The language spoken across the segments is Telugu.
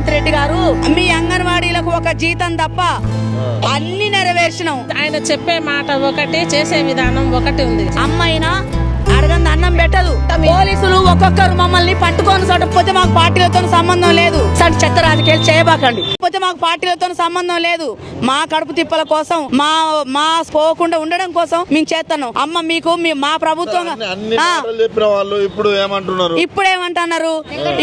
రేవంత్ రెడ్డి గారు మీ అంగన్వాడీలకు ఒక జీతం తప్ప అన్ని నెరవేర్చినాం. ఆయన చెప్పే మాట ఒకటి, చేసే విధానం ఒకటి ఉంది. అమ్మైనా అడగంది అన్నం పెట్టదు. పోలీసులు ఒక్కొక్కరు మమ్మల్ని పట్టుకొని పోతే మాకు పార్టీలతో సంబంధం లేదు. చెత్త రాజకీయాలు చేయబాకండి. పోతే మాకు పార్టీలతో సంబంధం లేదు. మా కడుపు తిప్పల కోసం మా పోకుండా ఉండడం కోసం మేము చేస్తాను. అమ్మ మీకు మా ప్రభుత్వం ఇప్పుడు ఏమంటున్నారు?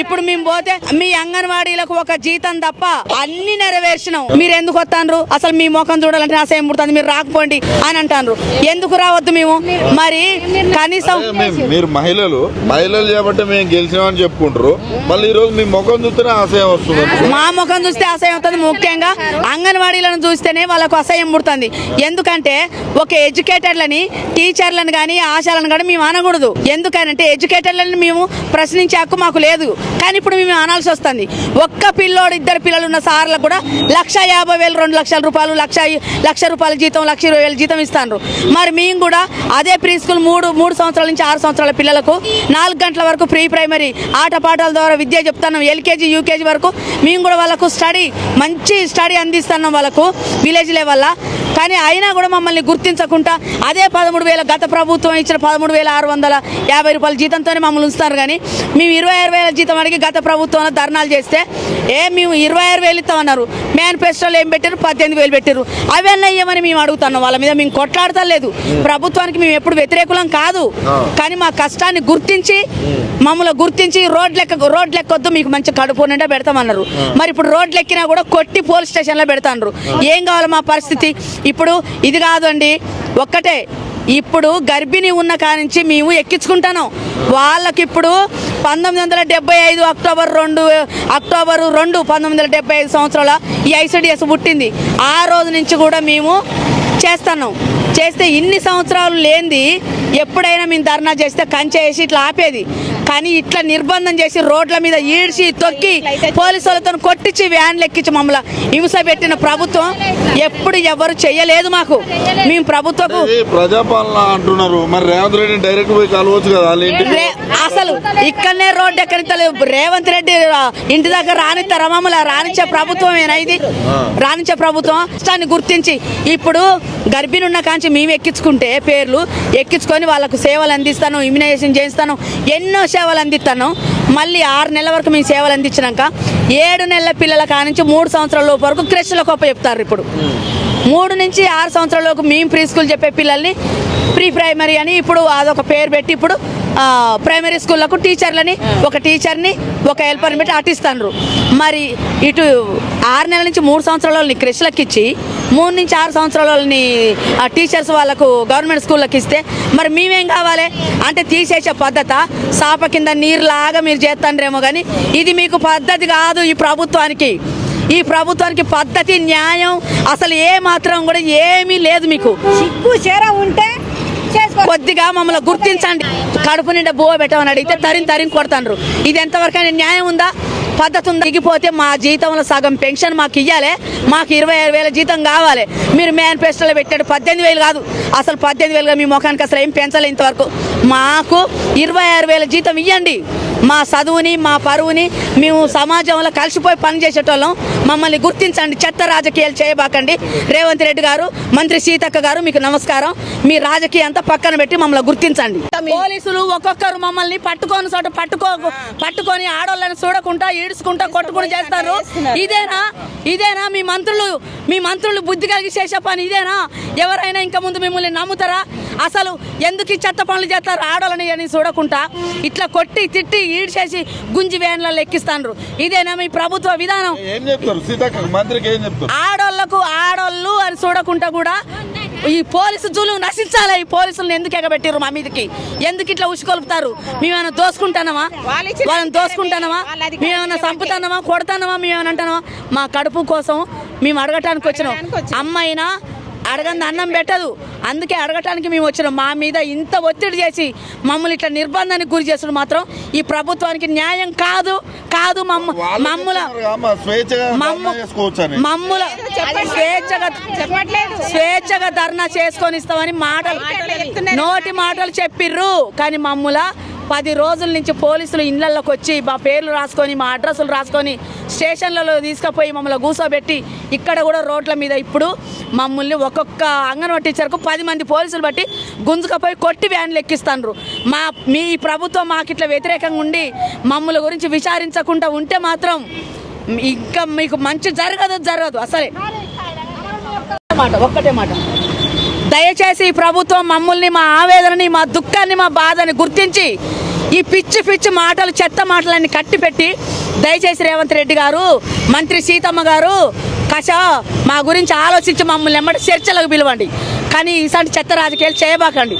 ఇప్పుడు మేము పోతే మీ అంగన్వాడీలకు ఒక జీతం తప్ప అన్ని నెరవేర్చినాం. మీరు ఎందుకు వస్తాను? అసలు మీ ముఖం చూడాలంటే అసహ్యం పుడుతుంది. మీరు రాకపోండి అని అంటారు. ఎందుకు రావద్దు? మేము మరి కనీసం మీరు మహిళలు కాబట్టి మేము గెలిచినామని చెప్పుకుంటారు. మళ్ళీ ఈ రోజు మీ ముఖం చూస్తేనే అసహ్యం వస్తుంది. మా ముఖం చూస్తే అసహ్యం అవుతుంది. ముఖ్యంగా అంగన్వాడీలను చూస్తేనే వాళ్ళకు అసహ్యం పుడుతుంది. ఎందుకంటే ఒక ఎడ్యుకేటర్లని, టీచర్లను కానీ, ఆశాలను కానీ మేము అనకూడదు. ఎందుకనంటే ఎడ్యుకేటర్లను మేము ప్రశ్నించే హక్కు మాకు లేదు. కానీ ఇప్పుడు మేము అనాల్సి వస్తుంది. ఒక్క పిల్లోడు, ఇద్దరు పిల్లలు ఉన్న సార్లకు కూడా 1,50,000, 2 లక్షల రూపాయలు, 1,00,000 రూపాయల జీతం, 1,20,000 జీతం ఇస్తాను. మరి మేము కూడా అదే ప్రీ స్కూల్ 3 సంవత్సరాల నుంచి 6 సంవత్సరాల పిల్లలకు 4 గంటల వరకు ప్రీ ప్రైమరీ ఆటపాటల ద్వారా విద్య చెప్తున్నాం. ఎల్కేజీ, యూకేజీ వరకు మేము కూడా వాళ్ళకు మంచి స్టడీ అందిస్తున్నాం వాళ్ళకు విలేజ్ లెవెల్. కానీ అయినా కూడా మమ్మల్ని గుర్తించకుండా అదే 13,000 గత ప్రభుత్వం ఇచ్చిన 13,650 రూపాయల జీతంతోనే మమ్మల్ని ఉంచుతారు. కానీ మేము 26,000 జీతం అడిగి గత ప్రభుత్వంలో ధర్నాలు చేస్తే మేము 26,000 ఇస్తామన్నారు. మేనిఫెస్టోలో ఏం పెట్టారు? 18,000 పెట్టారు. అవన్నీ ఇవ్వమని మేము అడుగుతున్నాం. వాళ్ళ మీద మేము కొట్లాడతలేదు. ప్రభుత్వానికి మేము ఎప్పుడు వ్యతిరేకులం కాదు. కానీ మా కష్టాన్ని గుర్తించి మమ్మల్ని గుర్తించి రోడ్లు ఎక్కొద్దు, మీకు మంచి కడుపు నిండా పెడతామన్నారు. మరి ఇప్పుడు రోడ్లు ఎక్కినా కూడా కొట్టి పోలీస్ స్టేషన్లో పెడతాండ్రు. ఏం కావాలి మా పరిస్థితి? ఇప్పుడు ఇది కాదండి, ఒక్కటే ఇప్పుడు గర్భిణీ ఉన్న కానించి మేము ఎక్కించుకుంటాను. వాళ్ళకి ఇప్పుడు 1975 అక్టోబర్ 2 1975 సంవత్సరాల ఈ ఐసిడిఎస్ పుట్టింది. ఆ రోజు నుంచి కూడా మేము చేస్తున్నాం. చేస్తే ఇన్ని సంవత్సరాలు లేనిది ఎప్పుడైనా మేము ధర్నా చేస్తే కంచె వేసి ఇట్లా ఆపేది. కానీ ఇట్లా నిర్బంధం చేసి రోడ్ల మీద ఈడ్చి తొక్కి పోలీసు వాళ్ళతో కొట్టించి వ్యాన్లు ఎక్కించి మమ్మల్ని హింస పెట్టిన ప్రభుత్వం ఎప్పుడు ఎవరు చెయ్యలేదు. మాకు మేము ప్రభుత్వపు ప్రజాపాలన అంటున్నారు. మరి రేవంత్ రెడ్డి డైరెక్ట్ పోయి కలవచ్చు కదా. అసలు ఇక్కడనే రోడ్డు ఎక్కడిస్తలేదు. రేవంత్ రెడ్డి ఇంటి దగ్గర రానిస్తారా? మమ్మల్ని రానిచ్చే ప్రభుత్వమేనా ఇది? రానిచ్చే ప్రభుత్వం కష్టాన్ని గుర్తించి ఇప్పుడు గర్భిణి ఉన్న కాంచి మేము ఎక్కించుకుంటే పేర్లు ఎక్కించుకొని వాళ్ళకు సేవలు అందిస్తాను, ఇమ్యునైజేషన్ చేస్తాను, ఎన్నో సేవలు అందిస్తాను. మళ్ళీ 6 నెలల వరకు మేము సేవలు అందించినాక 7 నెలల పిల్లల కానించి 3 సంవత్సరాల లోపు వరకు క్రెష్లకు చెప్తారు. ఇప్పుడు 3 నుంచి 6 సంవత్సరాలకు మేము ప్రీ స్కూల్ చెప్పే పిల్లల్ని ప్రీ ప్రైమరీ అని ఇప్పుడు అదొక పేరు పెట్టి ఇప్పుడు ప్రైమరీ స్కూళ్ళకు టీచర్లని, ఒక టీచర్ని, ఒక హెల్పర్ని పెట్టి అటిస్తాను. మరి ఇటు 6 నెలల నుంచి 3 సంవత్సరాల వాళ్ళని క్రెష్లకు ఇచ్చి 3 నుంచి 6 సంవత్సరాల వాళ్ళని టీచర్స్ వాళ్ళకు గవర్నమెంట్ స్కూళ్ళకి ఇస్తే మరి మేమేం కావాలి? అంటే తీసేసే పద్ధత సాప కింద నీరులాగా మీరు చేస్తాండ్రేమో. కానీ ఇది మీకు పద్ధతి కాదు. ఈ ప్రభుత్వానికి పద్ధతి, న్యాయం అసలు ఏ మాత్రం కూడా ఏమీ లేదు. మీకు సిగ్గు చేర ఉంటే కొద్దిగా మమ్మల్ని గుర్తించండి. కడుపు నిండా బువ్వ పెట్టమని అడిగితే తరిం కొడతాండ్రు. ఇది ఎంతవరకైనా న్యాయం ఉందా? పద్ధతి ఉందా? దిగిపోతే మా జీతంలో సగం పెన్షన్ మాకు ఇవ్వాలి. మాకు 26,000 జీతం కావాలి. మీరు మేనిఫెస్టోలో పెట్టాడు 18,000 కాదు. అసలు 18,000గా మీ ముఖానికి అసలు ఏం పెంచలే ఇంతవరకు. మాకు 26,000 జీతం ఇవ్వండి. మా చదువుని, మా పరువుని మేము సమాజంలో కలిసిపోయి పనిచేసేటోళ్ళం. మమ్మల్ని గుర్తించండి. చెత్త రాజకీయాలు చేయబాకండి. రేవంత్ రెడ్డి గారు, మంత్రి సీతక్క గారు, మీకు నమస్కారం. మీ రాజకీయం అంతా పక్కన పెట్టి మమ్మల్ని గుర్తించండి. పోలీసులు ఒక్కొక్కరు మమ్మల్ని పట్టుకొని ఆడోళ్ళని చూడకుండా ఈడ్చుకుంటా కొట్టుకుని చేస్తారు. ఇదేనా మీ మంత్రులు బుద్ధి కలిగి చేసే పని ఇదేనా? ఎవరైనా ఇంకా ముందు మిమ్మల్ని నమ్ముతారా? అసలు ఎందుకు ఈ చెత్త పనులు చేస్తారు? ఆడోళ్ళని అని చూడకుండా ఇట్లా కొట్టి తిట్టి ఈడ్చేసి గుంజి వ్యాన్లలో ఎక్కిస్తాండ్రు. ఇదేనా మీ ప్రభుత్వ విధానం? ఆడోళ్ళు అని చూడకుండా కూడా ఈ పోలీసు జూలు నశించాలి. ఈ పోలీసులను ఎందుకు ఎగబెట్టారు మా మీదకి? ఎందుకు ఇట్లా ఉసుకొలుపుతారు? మేమేమైనా దోసుకుంటానమా? వాళ్ళని దోసుకుంటానమా? మేమేమైనా చంపుతానమా, కొడతానమా? మేమేమైనా అంటానమా? మా కడుపు కోసం మేము అడగటానికి వచ్చినాం. అమ్మైనా అడగంది అన్నం పెట్టదు. అందుకే అడగటానికి మేము వచ్చినాం. మా మీద ఇంత ఒత్తిడి చేసి మమ్మల్ని ఇట్లా నిర్బంధానికి గురి చేస్తుడు మాత్రం ఈ ప్రభుత్వానికి న్యాయం కాదు. స్వేచ్ఛగా ధర్నా చేసుకొని ఇస్తామని నోటి మాటలు చెప్పిర్రు. కానీ 10 రోజుల నుంచి పోలీసులు ఇళ్లలోకి వచ్చి మా పేర్లు రాసుకొని మా అడ్రస్సులు రాసుకొని స్టేషన్లలో తీసుకుపోయి మమ్మల్ని కూర్చోబెట్టి ఇక్కడ కూడా రోడ్ల మీద ఇప్పుడు మమ్మల్ని ఒక్కొక్క అంగన్వాడీ టీచర్కు 10 మంది పోలీసులు బట్టి గుంజుకపోయి కొట్టి వ్యాన్లు ఎక్కిస్తాండ్రు. మీ ప్రభుత్వం మాకు ఇట్లా వ్యతిరేకంగా ఉండి మమ్మల్ని గురించి విచారించకుండా ఉంటే మాత్రం ఇంకా మీకు మంచి జరగదు అసలే. ఒక్కటే మాట, దయచేసి ఈ ప్రభుత్వం మమ్మల్ని, మా ఆవేదనని, మా దుఃఖాన్ని, మా బాధని గుర్తించి ఈ పిచ్చి మాటలు, చెత్త మాటలన్నీ కట్టిపెట్టి దయచేసి రేవంత్ రెడ్డి గారు, మంత్రి సీతమ్మ గారు మా గురించి ఆలోచించి మమ్మల్ని ఎమ్మటి చర్చలకు పిలవండి. కానీ ఇలాంటి చెత్త రాజకీయాలు చేయబాకండి.